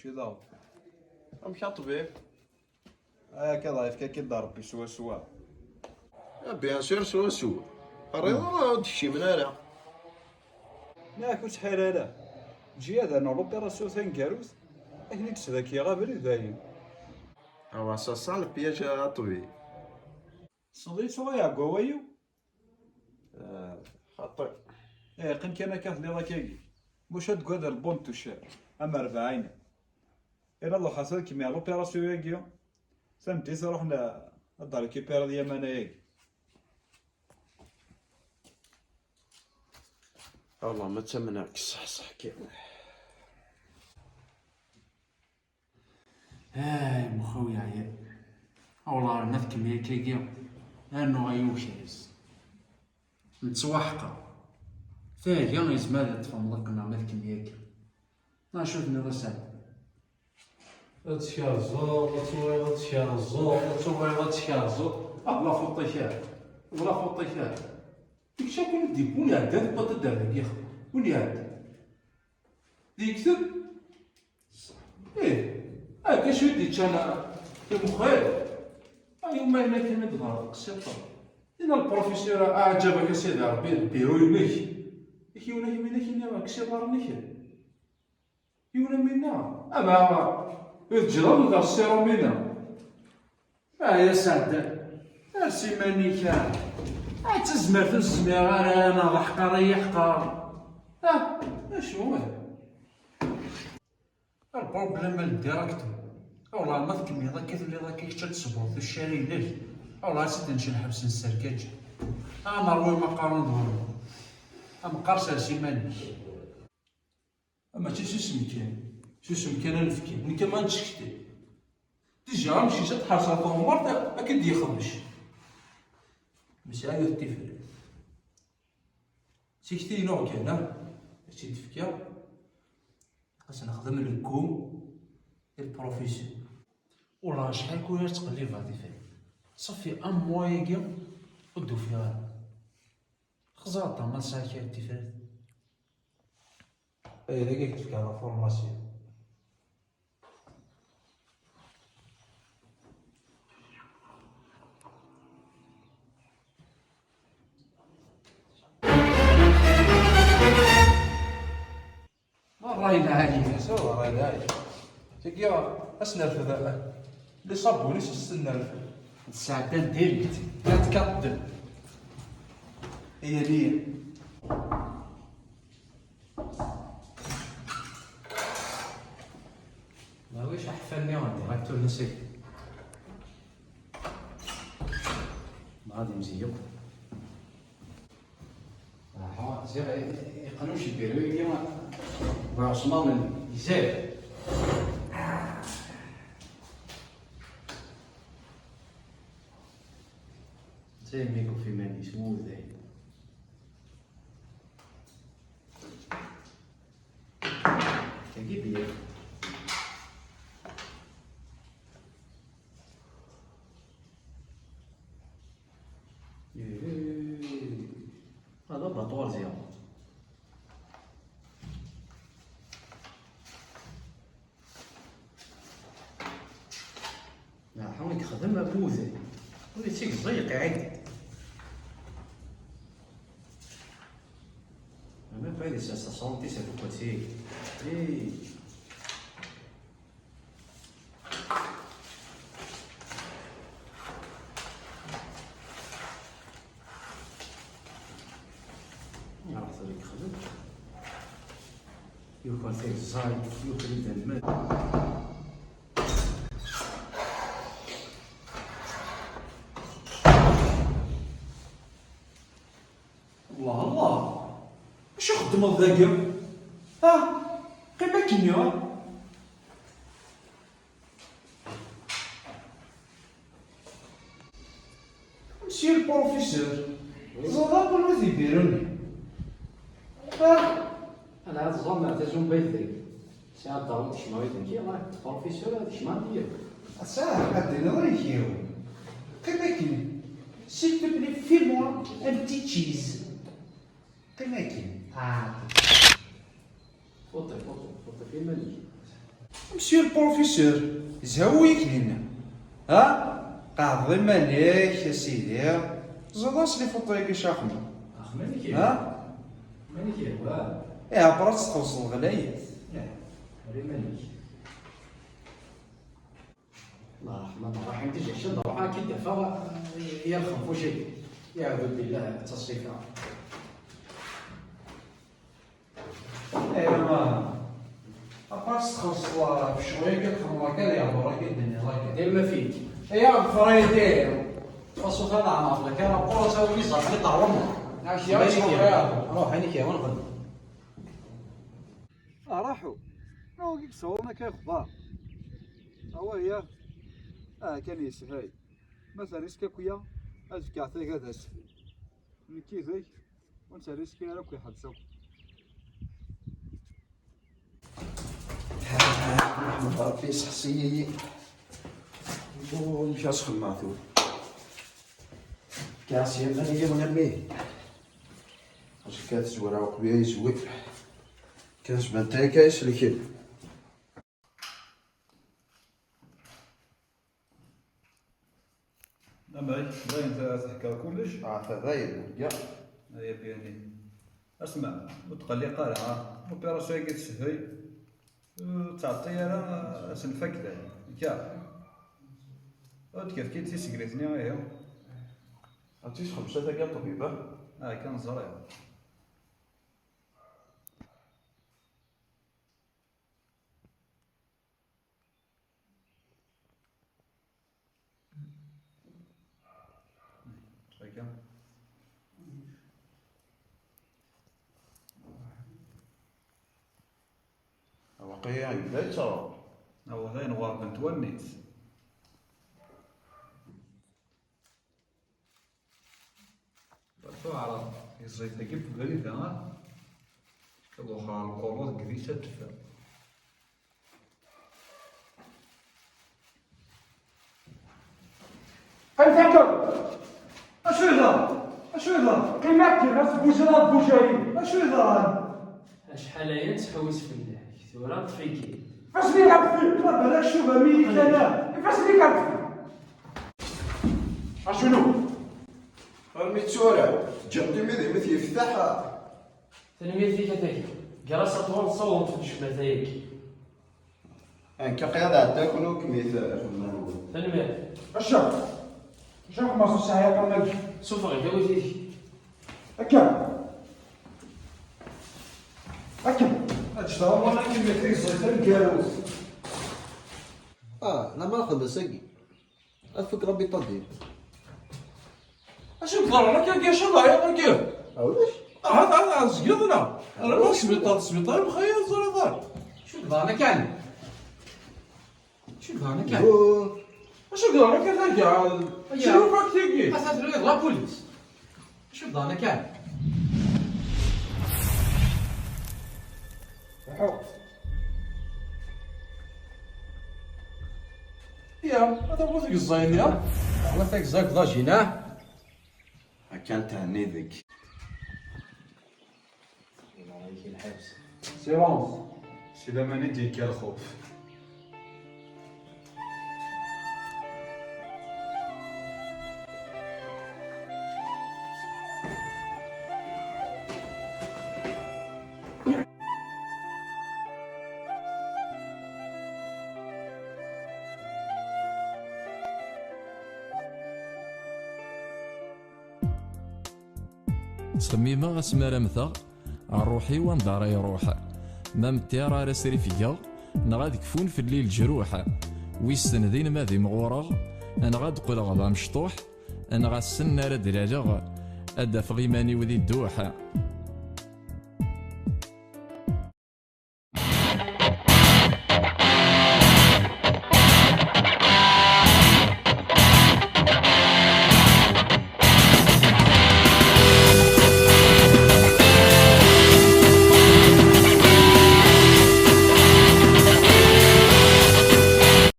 ماشي ضابط. أمك الطبيب. هكا ضعيف كيدار ربي سوا سوا. بيان سور سوا سوا. الرضا راه دشي من هنا. ياك وتحير تجي هذا لوبيراسيون ثانكاروس اكني تسذاكي غا بريد باين. أوا سا سا البياج الطبيب. صديت صغير قوايو. خاطر. قن كان كاثلي راكاكي واش هاد قادر البون توشار اما 40 انا الله خاصك كيما لوبيراسيون ياكي سامتي روحنا الدار كيبير ديال مانا ياكي. والله ما تمنعك صح صح كي. هاي مخويا عيال والله نذكر يا كيكيا انو غيوشيز نتوحقا فاجا يزمال تفهملكنا مذكر ياك نشوفني رسالة تشارزو تشارزو بلا فوطيشات بلا فوطيشات ديك شاكل ديك وين عدات بطا دار يا خو وين عدات ديك كتب هاكا شو ديت انا يا مخير يوم هنا كلمة ضرب قصيطة إن البروفيسور أعجبك سيدي ربي البيرو يمك يكيونا يمينا كينا ماك سي بارنيك يونا منا أما الجرام دار السيرو منا يا سعد سيماني كان تزمر في الزمير أنا ضحكة يحقر شنو البروبليم الديريكتور والله ما تكمل ذاك اللي ذاك يشتد صبور في الشارع ليه والله سيدي نمشي نحبس نسركاج مروي ما قارن ظهور قرصه سيماني اما شو اسمك كان نفكي من كمان تشكتي تيجي غنمشي جات حاصه طومرت اكيد يخرج مسايو التفريق تشكتي نوع كان شي تفكير خاص نخدم الكوم البروفيسيون والله شحال كون تقليب غادي فيه صافي موا ياكي ودو فيها خزاطه ما ساكي التفات داك قلت لك على فورماسيون راينا عليك سوا راينا عليك تيكيا اسنرف ذا لي صابوني سنرف الساعتين ديالك لا تكضل هي ليا ما واش احفلني غادي غاتو نسيت غادي مزيو زير يقنوش يديرو اليوم عثمان يزال زي ميكو في ماني سموذ كيف بيا هذا باطوار زيادة حاول يخدم بوذي ولي تيك ضيق عادي انا بالي سنتي سكوتي يعرف طريق يخدم يكون فيه الزايد يكون يدير الماء الله واش يخدم ذاك قيمة كيمياء مسيو البروفيسور زراب ولا تيديروني انا هاد الزون نعتزم بيدري سي هاد الدار تشماوي تنكي راه البروفيسور هاد شمال ديالو صح هادي رايكيو قيمة كيمياء s'il te plaît fais-moi un petit cheese قيمة كيمياء فوطي في مالي مسيو البروفيسور زهو يكلينا ها قاعد مالك يا سيدي زاد لي فوطو شاخنا مالك ها مالك يا واه يا برات تخلص الغلايات مالك الله الرحمن الرحيم تجي شد روحها كي دفا يرخم وشي يعوذ بالله تصيفها ايوا ما اباس تخلص بشويه كتخمر كاع يعبر راك الدنيا راك دير ما فيك يا فريدي فصو هذا عمر لك انا قرص هو يزرع في طعومه عاش يا شيخ روح هنيك يا ونخدم راحوا هو كيف صورنا كاخبار هو هي كان يسهاي مثلا ريسكا كويا ازكى عطيك هذا السفل من كيفك وانت ريسكا راك يحبسوا ربي شخصية ومشى سخن معثور كاسي أنا يبغى نبيه واش كانت زوينة وقبيله يزوي كاش بنتاي كايس لكن باين تحكى كلش فضايل يا هيا بياني اسمع وتقلي قارعة اوبيراسيون كي تسهي تعطي انا سنفك ذا كاع كيف كي تيسكريتني ايوا عرفتيش خمسة تاع طبيبة كان زريع واقيلا يبدا يترى هو ذا نوار بنت ونيت تعرف يزيد تجيب غريب ها كذا خال القرود قديسة تدفع فلتكن اشو ذا اشو ذا قيمتك نفس بوجرات بوجايين اشو ذا شحال هي تحوس في الله ثورة طفيكي فاش لي كتفي لا بلاش شوف ميت انا فاش لي كتفي اشنو الميتورة جبت ميدي مثل يفتحها تنمية فيك هذاك جراسة طول صوت في الشمال هيك كقيادة عندك ولو كمية تنمية الشيخ ما خص ساعه قمك سوف غير دويتيك هكا هكا اشتغل وانا كيما كيزيد الكاروس لا ما ناخذ ساقي الفكرة بتضيع اش نقدر انا كان كاش ضايع كيف علاش هذا زقيضنا انا ما سبيطار مخيل زرار شو دبانا كان شو دبانا كان اش نقدر انا كان كاع شنو فاك تيجي حسيت له لا بوليس شو دبانا كان يا هذا هو ذيك الزين يا والله فيك زاك ضاجينا كان تهني ذيك سيلونس سيدا ماني ديك الخوف تصميمة اسمار امثا الروحي وندار يروح ما متير راه سريفيا نغاد كفون في الليل جروح ويستندين ما ذي مغورة انا غاد قول غضا مشطوح انا غا السن راد لالا ادا فغيماني وذي الدوح